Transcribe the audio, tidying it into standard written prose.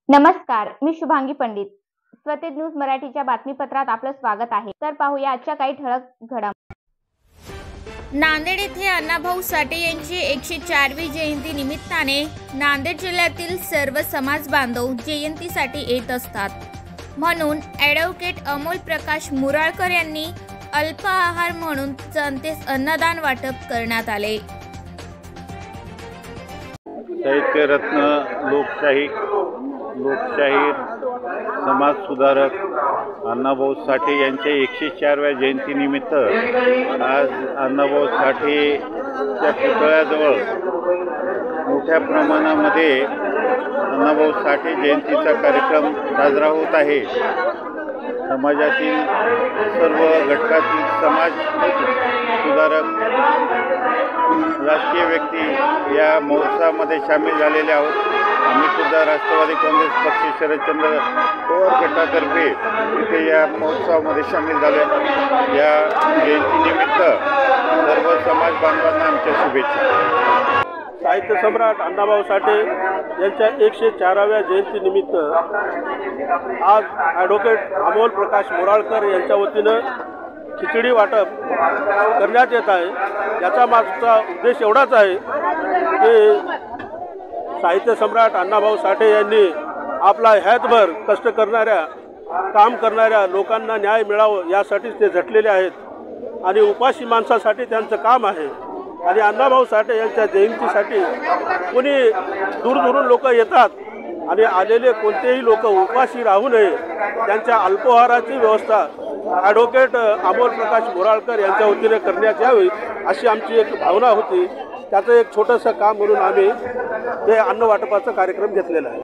नमस्कार, मी शुभांगी पंडित. स्वतेज न्यूज मराठीच्या बातमीपत्रात आपलं स्वागत आहे. तर पाहूया आजच्या काही ठळक घडामोडी. नांदेड येथे अण्णाभाऊ साठे यांची 104वी जयंती निमित्ताने नांदेड जिल्ह्यातील सर्व समाज बांधव जयंतीसाठी येत असतात. म्हणून ॲडव्होकेट अमोल प्रकाश मुराळकर यांनी अल्प आहार म्हणून जनतेस अन्नदान वाटप करण्यात आले. साहित्य रत्न, लोकशाहीर, समाज सुधारक अण्णाभाऊ साठे यांच्या 104व्या जयंतीनिमित्त आज अण्णाभाऊ साठेच्या पुतळ्याजवळ मोठ्या प्रमाणामध्ये अण्णाभाऊ साठे जयंतीचा कार्यक्रम साजरा होत आहे. समाजातील सर्व घटकातील समाज सुधारक राजकीय व्यक्ती या महोत्सवामध्ये सामील झालेले आहोत. आम्ही सुद्धा राष्ट्रवादी काँग्रेस पक्ष शरदचंद्र पवार गटातर्फे इथे या महोत्सवामध्ये सामील झाले. या जयंतीनिमित्त सर्व समाज बांधवांना आमच्या शुभेच्छा. साहित्य सम्राट अण्णाभाऊ साठे यांच्या 104व्या जयंतीनिमित्त आज ॲडव्होकेट अमोल प्रकाश मुराळकर यांच्या वतीनं खिचडी वाटप करण्यात येत आहे. याचा मागचा उद्देश एवढाच आहे की साहित्य सम्राट अण्णाभाऊ साठे यांनी आपला हयातभर कष्ट करणाऱ्या, काम करणाऱ्या लोकांना न्याय मिळावं यासाठीच ते झटलेले आहेत आणि उपाशी माणसासाठी त्यांचं काम आहे. आणि अण्णाभाऊ साठे यांच्या जयंतीसाठी कोणी दूरदूरून लोक येतात आणि आलेले कोणतेही लोक उपाशी राहू नये, त्यांच्या अल्पाहाराची व्यवस्था ॲडव्होकेट अमोल प्रकाश मुराळकर यांच्या वतीने करण्यात यावी अशी आमची एक भावना होती. त्याचं एक छोटंसं काम म्हणून आम्ही हे अन्न वाटपाचा कार्यक्रम घेतलेला आहे.